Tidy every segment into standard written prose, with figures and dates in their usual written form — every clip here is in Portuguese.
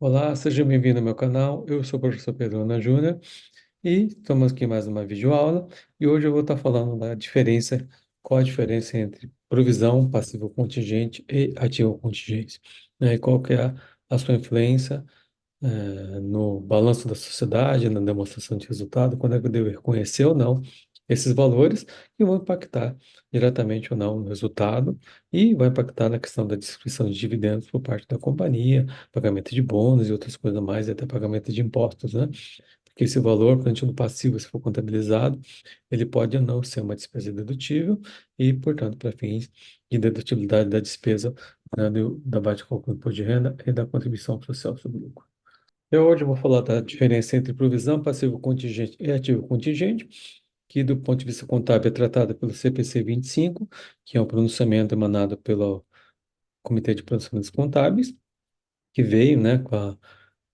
Olá, seja bem-vindo ao meu canal. Eu sou o professor Pedro Ana Júnior e estamos aqui em mais uma videoaula. E hoje eu vou estar falando da diferença, qual a diferença entre provisão, passivo contingente e ativo contingente, né? E qual que é a sua influência no balanço da sociedade, na demonstração de resultado, quando é que eu devo reconhecer ou não esses valores que vão impactar diretamente ou não no resultado e vai impactar na questão da distribuição de dividendos por parte da companhia, pagamento de bônus e outras coisas mais, e até pagamento de impostos, né? Porque esse valor, quando no passivo, se for contabilizado, ele pode ou não ser uma despesa dedutível e, portanto, para fins de dedutibilidade da despesa, né, da base de cálculo do imposto de renda e da contribuição social sobre o lucro. Eu hoje vou falar da diferença entre provisão, passivo contingente e ativo contingente, que do ponto de vista contábil é tratada pelo CPC 25, que é um pronunciamento emanado pelo Comitê de Pronunciamentos Contábeis, que veio, né, com a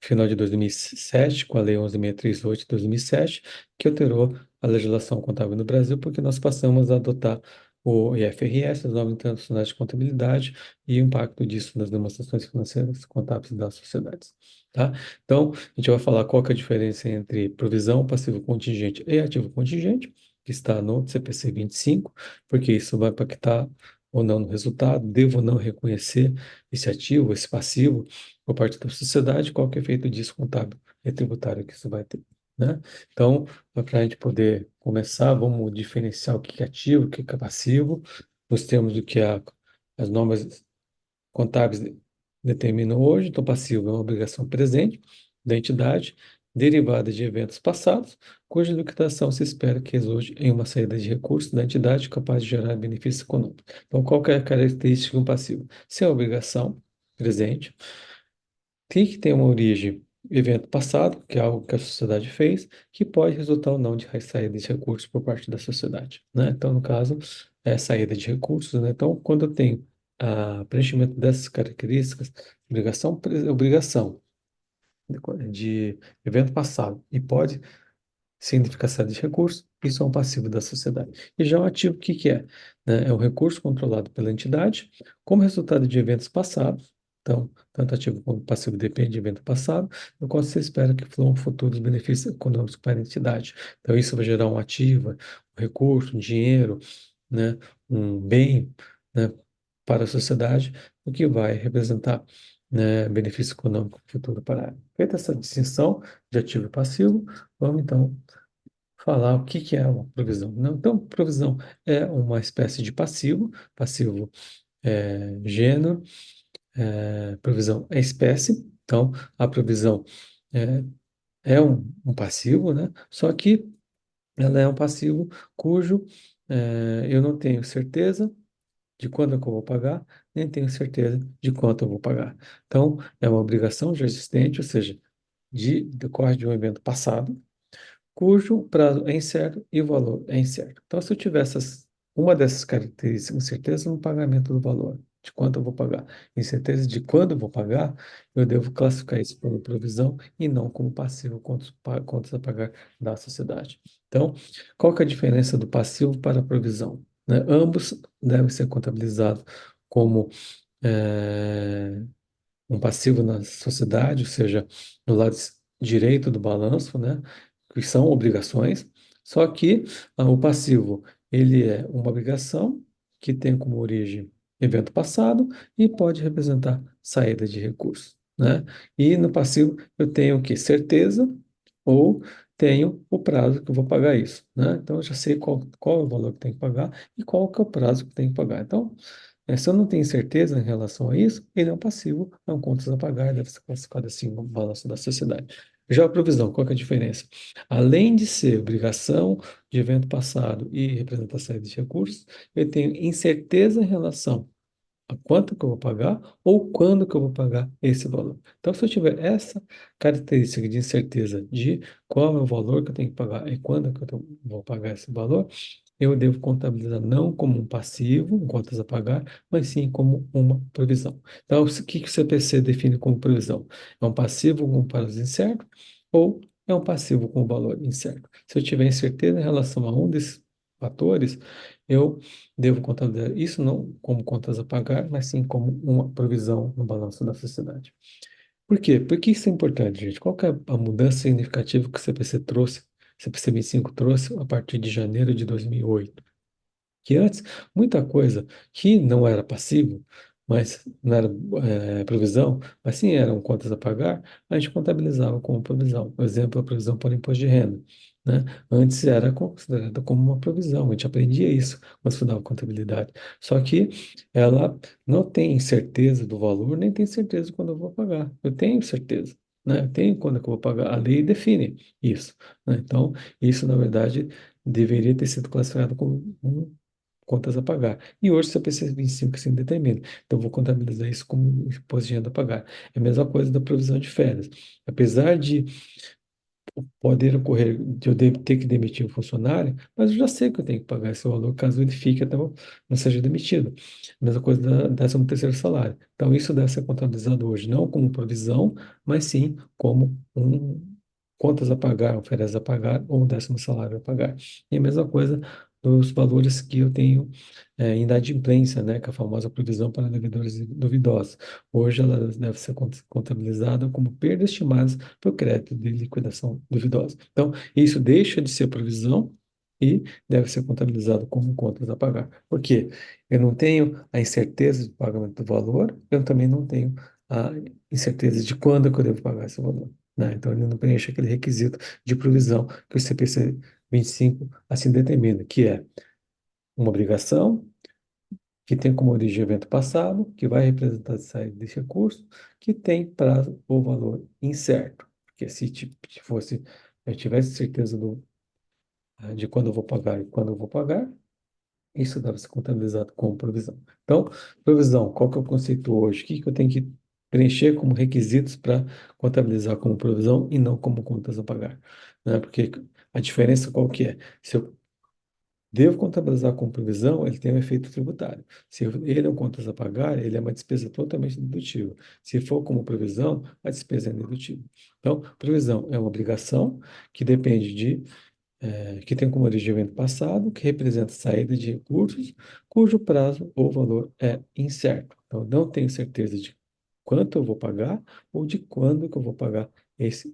final de 2007, com a Lei 11.638 de 2007, que alterou a legislação contábil no Brasil, porque nós passamos a adotar o IFRS, as normas internacionais de contabilidade, e o impacto disso nas demonstrações financeiras contábeis das sociedades. Tá? Então, a gente vai falar qual que é a diferença entre provisão, passivo contingente e ativo contingente, que está no CPC 25, porque isso vai impactar ou não no resultado, devo ou não reconhecer esse ativo, esse passivo, por parte da sociedade, qual que é o efeito disso contábil e tributário que isso vai ter, né? Então, para a gente poder começar, vamos diferenciar o que é ativo, o que é passivo, nos termos do que as normas contábeis determinam hoje. Então, passivo é uma obrigação presente da entidade, derivada de eventos passados, cuja liquidação se espera que resulte em uma saída de recursos da entidade capaz de gerar benefício econômico. Então, qual que é a característica de um passivo? Se é uma obrigação presente, tem que ter uma origem, evento passado, que é algo que a sociedade fez, que pode resultar ou não de saída de recursos por parte da sociedade, né? Então, no caso, é saída de recursos, né? Então, quando eu tenho preenchimento dessas características, obrigação de evento passado e pode significa saída de recursos, isso é um passivo da sociedade. E já o ativo, o que que é? Né? É um recurso controlado pela entidade como resultado de eventos passados. Então, tanto ativo como passivo depende de evento passado, no qual se espera que fluam futuros benefícios econômicos para a entidade. Então, isso vai gerar um ativo, um recurso, um dinheiro, né? Um bem, né? Para a sociedade, o que vai representar, né? Benefício econômico futuro para ela. Feita essa distinção de ativo e passivo, vamos então falar o que que é uma provisão. Não, então, provisão é uma espécie de passivo, passivo é gênero, provisão é espécie, então a provisão é, é um passivo, né? Só que ela é um passivo cujo eu não tenho certeza de quando é que eu vou pagar, nem tenho certeza de quanto eu vou pagar. Então, é uma obrigação já existente, ou seja, decorre de um evento passado, cujo prazo é incerto e o valor é incerto. Então, se eu tiver uma dessas características, incerteza no pagamento do valor, de quanto eu vou pagar, incerteza de quando eu vou pagar, eu devo classificar isso como provisão e não como passivo contas a pagar da sociedade. Então, qual que é a diferença do passivo para a provisão? Né? Ambos devem ser contabilizados como eh, um passivo na sociedade, ou seja, no lado direito do balanço, né, que são obrigações, só que o passivo, ele é uma obrigação que tem como origem evento passado e pode representar saída de recursos, né? E no passivo eu tenho que certeza ou tenho o prazo que eu vou pagar isso, né? Então eu já sei qual é o valor que tem que pagar e qual que é o prazo que tem que pagar. Então, se eu não tenho certeza em relação a isso, ele é um passivo, é um contas a pagar, deve ser classificado assim no balanço da sociedade. Já a provisão, qual que é a diferença? Além de ser obrigação de evento passado e representar saída de recursos, eu tenho incerteza em relação a quanto que eu vou pagar ou quando que eu vou pagar esse valor. Então, se eu tiver essa característica de incerteza de qual é o valor que eu tenho que pagar e quando que vou pagar esse valor, eu devo contabilizar não como um passivo, um contas a pagar, mas sim como uma provisão. Então, o que que o CPC define como provisão? É um passivo com prazo incerto ou é um passivo com valor incerto? Se eu tiver incerteza em relação a um desses fatores, eu devo contabilizar isso não como contas a pagar, mas sim como uma provisão no balanço da sociedade. Por quê? Por que isso é importante, gente? Qual que é a mudança significativa que o CPC trouxe, CPC 25 trouxe a partir de janeiro de 2008? Que antes, muita coisa que não era passivo, mas não era provisão, mas sim eram contas a pagar, a gente contabilizava como provisão. Por exemplo, a provisão por imposto de renda, né? Antes era considerada como uma provisão, a gente aprendia isso quando estudava contabilidade. Só que ela não tem certeza do valor, nem tem certeza de quando eu vou pagar. Eu tenho certeza, né? Eu tenho quando é que eu vou pagar. A lei define isso, né? Então, isso, na verdade, deveria ter sido classificado como contas a pagar. E hoje, se eu preciso 25 assim determina. Então, eu vou contabilizar isso como imposto de renda a pagar. É a mesma coisa da provisão de férias. Apesar de poder ocorrer de eu ter que demitir um funcionário, mas eu já sei que eu tenho que pagar esse valor caso ele fique até não seja demitido. A mesma coisa da 13º salário. Então, isso deve ser contabilizado hoje, não como provisão, mas sim como contas a pagar, um férias a pagar ou um 10º salário a pagar. E a mesma coisa dos valores que eu tenho em inadimplência, né, que é a famosa provisão para devedores duvidosos. Hoje ela deve ser contabilizada como perdas estimadas por crédito de liquidação duvidosa. Então, isso deixa de ser provisão e deve ser contabilizado como contas a pagar. Por quê? Eu não tenho a incerteza do pagamento do valor, eu também não tenho a incerteza de quando que eu devo pagar esse valor, né? Então, ele não preenche aquele requisito de provisão que o CPC 25 assim determina, que é uma obrigação que tem como origem o evento passado, que vai representar a saída desse recurso, que tem prazo ou valor incerto. Porque se fosse, eu tivesse certeza de quando eu vou pagar e quando eu vou pagar, isso deve ser contabilizado como provisão. Então, provisão, qual que é o conceito hoje? O que que eu tenho que preencher como requisitos para contabilizar como provisão e não como contas a pagar? Né? Porque a diferença qual que é? Se eu devo contabilizar como provisão, ele tem um efeito tributário. Se ele é um contas a pagar, ele é uma despesa totalmente dedutível. Se for como provisão, a despesa é dedutível. Então, provisão é uma obrigação que depende que tem como origem o evento passado, que representa saída de recursos, cujo prazo ou valor é incerto. Então, eu não tenho certeza de quanto eu vou pagar ou de quando que eu vou pagar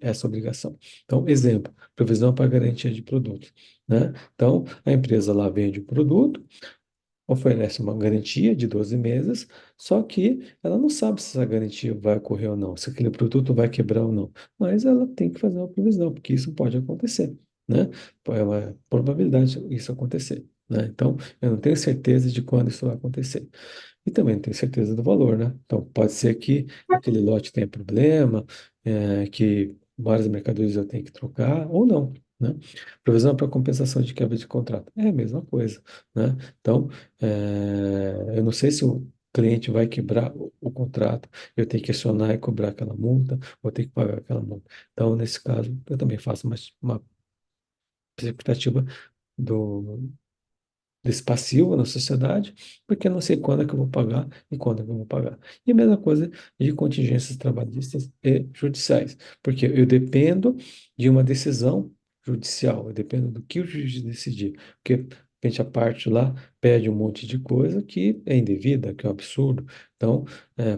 essa obrigação. Então, exemplo, provisão para garantia de produtos, né? Então, a empresa lá vende o produto, oferece uma garantia de 12 meses, só que ela não sabe se essa garantia vai ocorrer ou não, se aquele produto vai quebrar ou não, mas ela tem que fazer uma previsão, porque isso pode acontecer, né? É uma probabilidade isso acontecer, né? Então, eu não tenho certeza de quando isso vai acontecer. E também não tenho certeza do valor, né? Então, pode ser que aquele lote tenha problema, que várias mercadorias eu tenho que trocar, ou não, né? Provisão para compensação de quebra de contrato. É a mesma coisa, né? Então, eu não sei se o cliente vai quebrar o contrato, eu tenho que acionar e cobrar aquela multa, ou tenho que pagar aquela multa. Então, nesse caso, eu também faço uma expectativa do, desse passivo na sociedade, porque eu não sei quando é que eu vou pagar e quando é que eu vou pagar. E a mesma coisa de contingências trabalhistas e judiciais, porque eu dependo de uma decisão judicial, eu dependo do que o juiz decidir, porque de repente a parte lá pede um monte de coisa que é indevida, que é um absurdo. Então,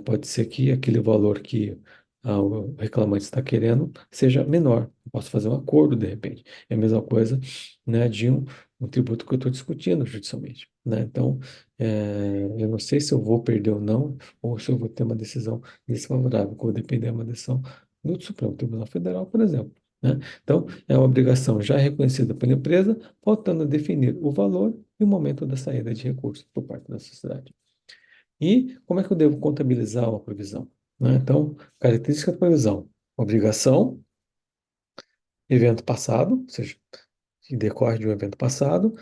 pode ser que aquele valor que o reclamante está querendo seja menor. Eu posso fazer um acordo de repente. É a mesma coisa, né, de um tributo que eu estou discutindo judicialmente, né? Então, eu não sei se eu vou perder ou não, ou se eu vou ter uma decisão desfavorável, que vai depender de uma decisão do Supremo Tribunal Federal, por exemplo, né? Então, é uma obrigação já reconhecida pela empresa, faltando definir o valor e o momento da saída de recursos por parte da sociedade. E como é que eu devo contabilizar uma provisão, né? Então, característica da provisão: obrigação, evento passado, ou seja, que decorre de um evento passado,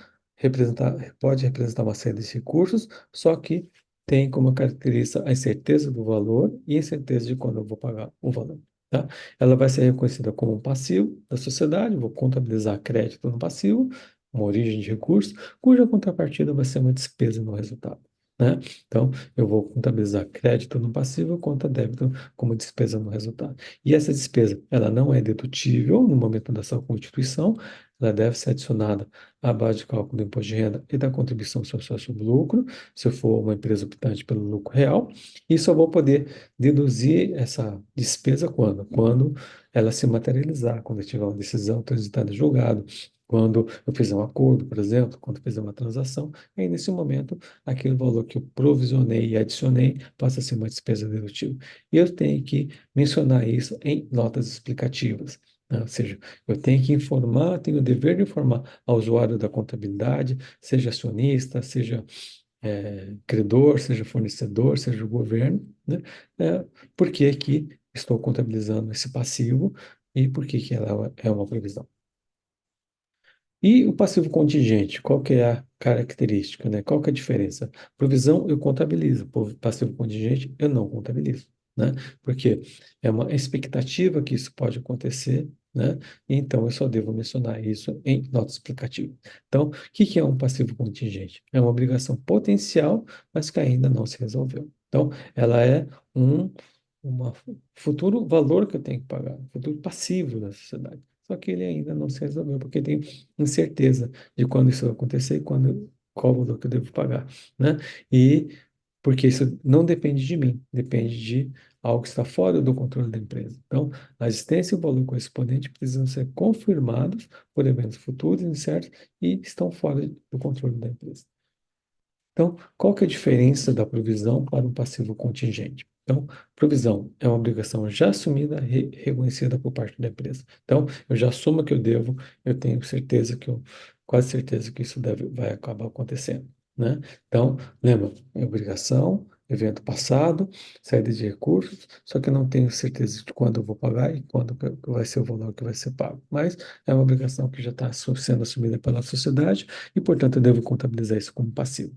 pode representar uma série de recursos, só que tem como característica a incerteza do valor e a incerteza de quando eu vou pagar o valor. Tá? Ela vai ser reconhecida como um passivo da sociedade, vou contabilizar crédito no passivo, uma origem de recurso, cuja contrapartida vai ser uma despesa no resultado. Né? Então, eu vou contabilizar crédito no passivo, conta débito como despesa no resultado. E essa despesa, ela não é dedutível no momento da sua constituição, ela deve ser adicionada à base de cálculo do imposto de renda e da contribuição social sobre o lucro, se eu for uma empresa optante pelo lucro real, e só vou poder deduzir essa despesa quando? Quando ela se materializar, quando eu tiver uma decisão transitada em julgado, quando eu fizer um acordo, por exemplo, quando eu fizer uma transação, aí nesse momento, aquele valor que eu provisionei e adicionei passa a ser uma despesa dedutível. E eu tenho que mencionar isso em notas explicativas, né? Ou seja, eu tenho que informar, tenho o dever de informar ao usuário da contabilidade, seja acionista, seja credor, seja fornecedor, seja o governo, né? Por que que estou contabilizando esse passivo e por que que ela é uma previsão. E o passivo contingente, qual que é a característica, né? Qual que é a diferença? Provisão eu contabilizo, passivo contingente eu não contabilizo, né? Porque é uma expectativa que isso pode acontecer, né? Então eu só devo mencionar isso em nota explicativa. Então, o que que é um passivo contingente? É uma obrigação potencial, mas que ainda não se resolveu. Então, ela é um uma futuro valor que eu tenho que pagar, um futuro passivo da sociedade. Só que ele ainda não se resolveu, porque tem incerteza de quando isso vai acontecer e quando, qual o valor que eu devo pagar, né? E porque isso não depende de mim, depende de algo que está fora do controle da empresa. Então, a existência e o valor correspondente precisam ser confirmados por eventos futuros incertos e estão fora do controle da empresa. Então, qual que é a diferença da provisão para um passivo contingente? Então, provisão é uma obrigação já assumida, reconhecida por parte da empresa. Então, eu já assumo que eu devo, eu tenho certeza que eu, quase certeza que isso vai acabar acontecendo, né? Então, lembra, é obrigação, evento passado, saída de recursos, só que eu não tenho certeza de quando eu vou pagar e quando que vai ser o valor que vai ser pago. Mas é uma obrigação que já está sendo assumida pela sociedade e, portanto, eu devo contabilizar isso como passivo.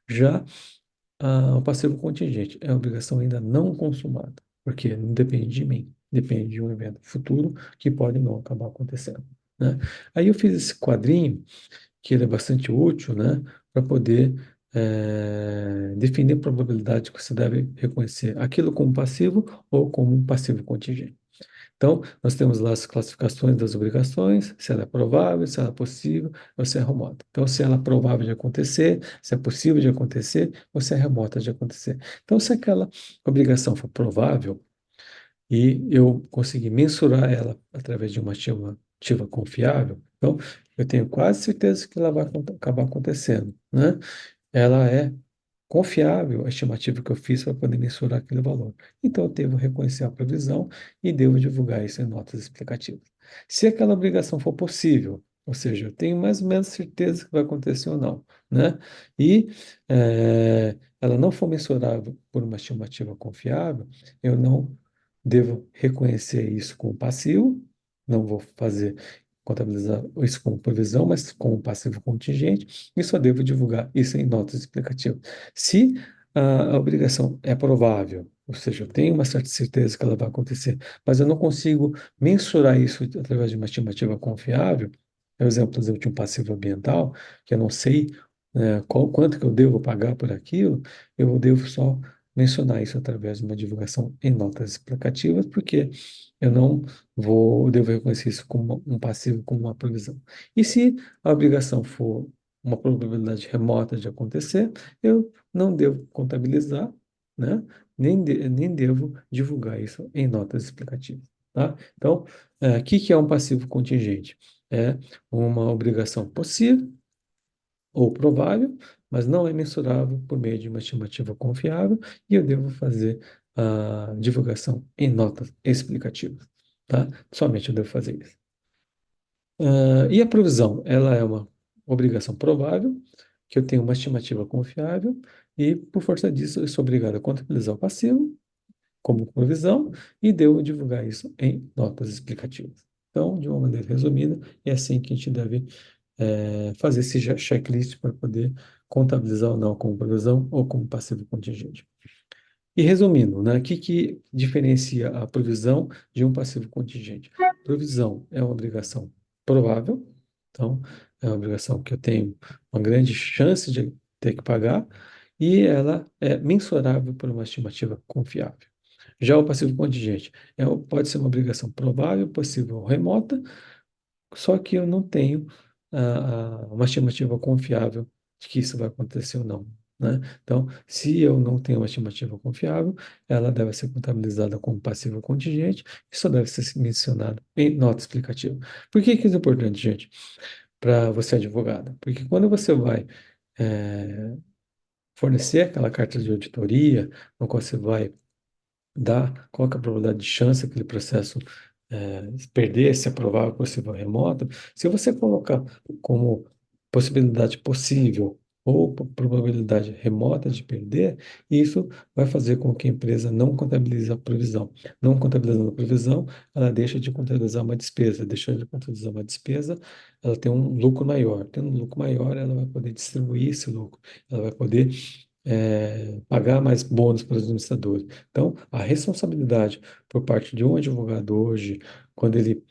Já o passivo contingente é a obrigação ainda não consumada, porque não depende de mim, depende de um evento futuro que pode não acabar acontecendo, né? Aí eu fiz esse quadrinho, que ele é bastante útil, né, para poder definir a probabilidade que você deve reconhecer aquilo como passivo ou como um passivo contingente. Então, nós temos lá as classificações das obrigações, se ela é provável, se ela é possível, ou se é remota. Então, se ela é provável de acontecer, se é possível de acontecer, ou se é remota de acontecer. Então, se aquela obrigação for provável e eu conseguir mensurar ela através de uma estimativa confiável, então, eu tenho quase certeza que ela vai acabar acontecendo, né? Ela é confiável a estimativa que eu fiz para poder mensurar aquele valor. Então, eu devo reconhecer a previsão e devo divulgar isso em notas explicativas. Se aquela obrigação for possível, ou seja, eu tenho mais ou menos certeza que vai acontecer ou não, né? E ela não for mensurável por uma estimativa confiável, eu não devo reconhecer isso como passivo, não vou fazer contabilizar isso como provisão, mas como passivo contingente, e só devo divulgar isso em notas explicativas. Se a obrigação é provável, ou seja, eu tenho uma certa certeza que ela vai acontecer, mas eu não consigo mensurar isso através de uma estimativa confiável, é o exemplo, por exemplo, de um passivo ambiental, que eu não sei quanto que eu devo pagar por aquilo, eu devo só mencionar isso através de uma divulgação em notas explicativas, porque eu não devo reconhecer isso como um passivo, como uma provisão. E se a obrigação for uma probabilidade remota de acontecer, eu não devo contabilizar, né? Nem devo divulgar isso em notas explicativas, tá? Então, o que que é um passivo contingente? É uma obrigação possível ou provável, mas não é mensurável por meio de uma estimativa confiável, e eu devo fazer a divulgação em notas explicativas, tá? Somente eu devo fazer isso. E a provisão, ela é uma obrigação provável, que eu tenho uma estimativa confiável, e por força disso eu sou obrigado a contabilizar o passivo como provisão e devo divulgar isso em notas explicativas. Então, de uma maneira resumida, é assim que a gente deve fazer esse checklist para poder contabilizar ou não como provisão ou como passivo contingente. E resumindo, né, o que que diferencia a provisão de um passivo contingente? Provisão é uma obrigação provável, então é uma obrigação que eu tenho uma grande chance de ter que pagar e ela é mensurável por uma estimativa confiável. Já o passivo contingente pode ser uma obrigação provável, possível ou remota, só que eu não tenho uma estimativa confiável de que isso vai acontecer ou não, né? Então, se eu não tenho uma estimativa confiável, ela deve ser contabilizada como passivo contingente e só deve ser mencionado em nota explicativa. Por que que isso é importante, gente, para você advogado? Porque quando você vai fornecer aquela carta de auditoria, no qual você vai dar, qual que é a probabilidade de chance aquele processo perder, se aprovar ou possível remoto, se você colocar como possibilidade possível ou probabilidade remota de perder, isso vai fazer com que a empresa não contabilize a provisão. Não contabilizando a provisão, ela deixa de contabilizar uma despesa. Deixando de contabilizar uma despesa, ela tem um lucro maior. Tendo um lucro maior, ela vai poder distribuir esse lucro. Ela vai poder pagar mais bônus para os administradores. Então, a responsabilidade por parte de um advogado hoje, quando ele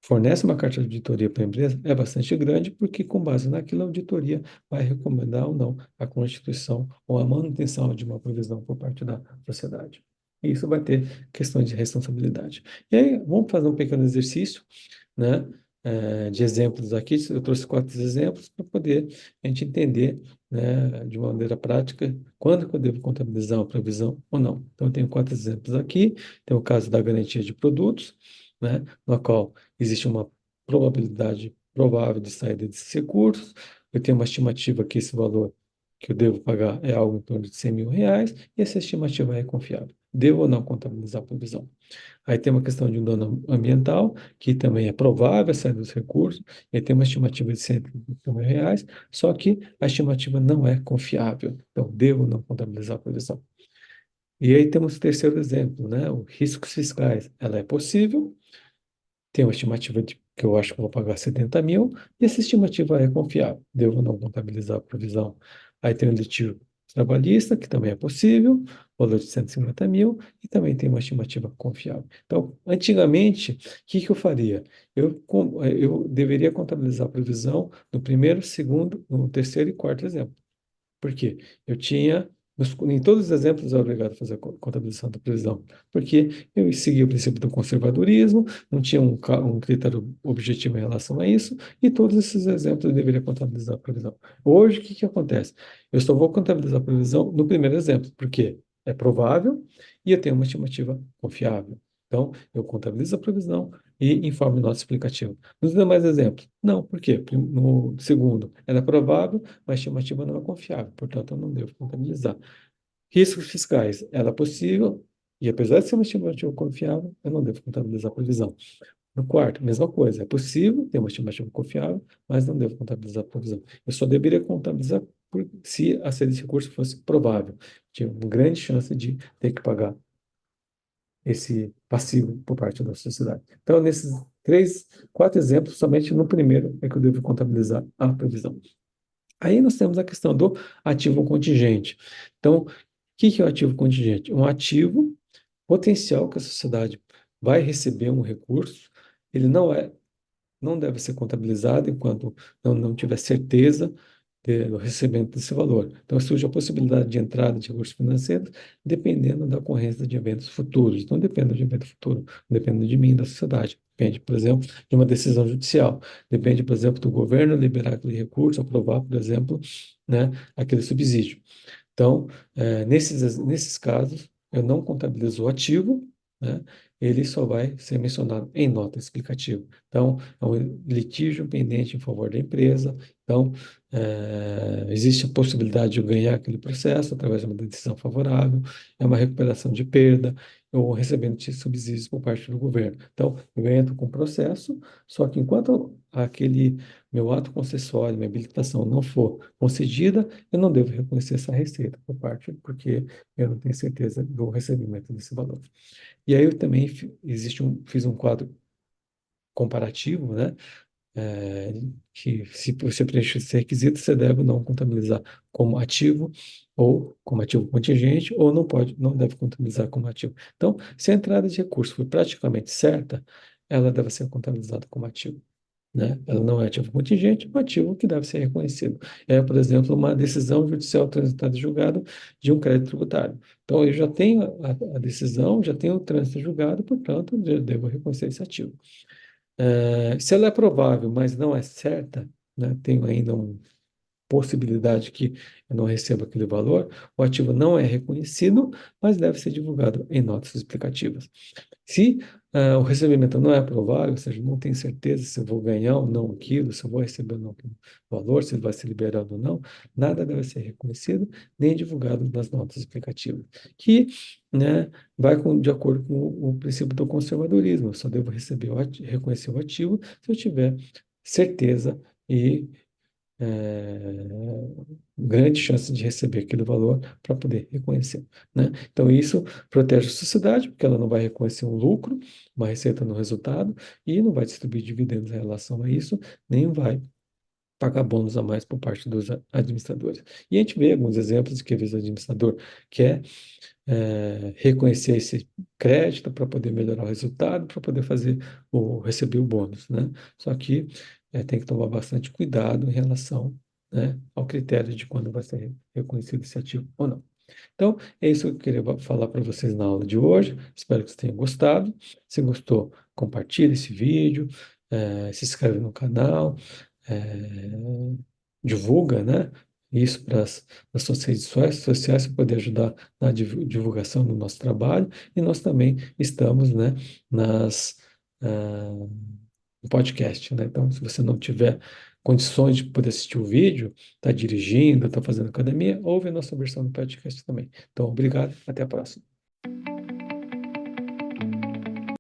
fornece uma carta de auditoria para a empresa, é bastante grande, porque com base naquilo, a auditoria vai recomendar ou não a constituição ou a manutenção de uma provisão por parte da sociedade. E isso vai ter questões de responsabilidade. E aí, vamos fazer um pequeno exercício, né, de exemplos aqui. Eu trouxe 4 exemplos para poder a gente entender, né, de uma maneira prática, quando que eu devo contabilizar uma provisão ou não. Então, eu tenho 4 exemplos aqui. Tem o caso da garantia de produtos, né, no qual existe uma probabilidade provável de saída desses recursos. Eu tenho uma estimativa que esse valor que eu devo pagar é algo em torno de R$ 100.000, e essa estimativa é confiável. Devo ou não contabilizar a provisão? Aí tem uma questão de um dano ambiental, que também é provável a saída dos recursos, e aí tem uma estimativa de R$ 150.000, só que a estimativa não é confiável. Então, devo ou não contabilizar a provisão? E aí temos o terceiro exemplo, né? Os riscos fiscais. Ela é possível, tem uma estimativa de que eu acho que eu vou pagar 70 mil, e essa estimativa é confiável. Devo não contabilizar a provisão. Aí tem o litígio trabalhista, que também é possível, valor de 150 mil, e também tem uma estimativa confiável. Então, antigamente, o que que eu faria? Eu deveria contabilizar a provisão no primeiro, segundo, no terceiro e quarto exemplo. Por quê? Eu tinha, em todos os exemplos, eu era obrigado a fazer a contabilização da previsão, porque eu seguia o princípio do conservadorismo, não tinha um critério objetivo em relação a isso, e todos esses exemplos eu deveria contabilizar a previsão. Hoje, o que que acontece? Eu só vou contabilizar a previsão no primeiro exemplo, porque é provável e eu tenho uma estimativa confiável. Então, eu contabilizo a previsão e informo nota explicativa. Nos demais exemplos, não. Por quê? No segundo, era provável, mas a estimativa não é confiável, portanto, eu não devo contabilizar. Riscos fiscais, ela é possível, e apesar de ser uma estimativa confiável, eu não devo contabilizar a previsão. No quarto, mesma coisa, é possível ter uma estimativa confiável, mas não devo contabilizar a previsão. Eu só deveria contabilizar se a saída de recurso fosse provável. Tinha uma grande chance de ter que pagar esse passivo por parte da sociedade. Então, nesses 4 exemplos, somente no primeiro é que eu devo contabilizar a previsão. Aí nós temos a questão do ativo contingente. Então, o que que é o ativo contingente? Um ativo potencial que a sociedade vai receber um recurso, ele não deve ser contabilizado enquanto não tiver certeza do recebimento desse valor. Então, surge a possibilidade de entrada de recursos financeiros, dependendo da ocorrência de eventos futuros. Não depende de evento futuro, depende de mim, da sociedade. Depende, por exemplo, de uma decisão judicial. Depende, por exemplo, do governo liberar aquele recurso, aprovar, por exemplo, né, aquele subsídio. Então, nesses casos, eu não contabilizo o ativo, né? Ele só vai ser mencionado em nota explicativa. Então, é um litígio pendente em favor da empresa. Então, existe a possibilidade de eu ganhar aquele processo através de uma decisão favorável, é uma recuperação de perda, ou recebendo de subsídios por parte do governo. Então, eu entro com o processo, só que enquanto aquele meu ato concessório, minha habilitação não for concedida, eu não devo reconhecer essa receita por parte, porque eu não tenho certeza do recebimento desse valor. E aí eu também fiz um quadro comparativo, né? é, que se você preencher esse requisito, você deve não contabilizar como ativo ou como ativo contingente, ou não deve contabilizar como ativo. Então, se a entrada de recurso for praticamente certa, ela deve ser contabilizada como ativo, né? Ela não é ativo contingente, é um ativo que deve ser reconhecido. É, por exemplo, uma decisão judicial transitada e julgada de um crédito tributário. Então, eu já tenho a decisão, já tenho o trânsito julgado, portanto, eu devo reconhecer esse ativo. Se ela é provável, mas não é certa, né, tenho ainda uma possibilidade que eu não receba aquele valor, o ativo não é reconhecido, mas deve ser divulgado em notas explicativas. Se o recebimento não é provável, ou seja, não tenho certeza se eu vou ganhar ou não aquilo, se eu vou receber ou não aquele valor, se ele vai ser liberado ou não, nada deve ser reconhecido nem divulgado nas notas explicativas, que, né, vai de acordo com o princípio do conservadorismo. Eu só devo receber reconhecer o ativo se eu tiver certeza e grande chance de receber aquele valor para poder reconhecer, né? Então, isso protege a sociedade, porque ela não vai reconhecer um lucro, uma receita no resultado, e não vai distribuir dividendos em relação a isso, nem vai pagar bônus a mais por parte dos administradores. E a gente vê alguns exemplos de que, às vezes, o administrador quer reconhecer esse crédito para poder melhorar o resultado, para poder receber o bônus, né? Só que tem que tomar bastante cuidado em relação, né, ao critério de quando vai ser reconhecido esse ativo ou não. Então, é isso que eu queria falar para vocês na aula de hoje. Espero que vocês tenham gostado. Se gostou, compartilhe esse vídeo, se inscreve no canal, eh, divulga, né? Isso para as suas redes sociais para poder ajudar na divulgação do nosso trabalho. E nós também estamos, né, nas, ah, no podcast, né? Então, se você não tiver condições de poder assistir o vídeo, está dirigindo, está fazendo academia, ouve a nossa versão do podcast também. Então, obrigado, até a próxima.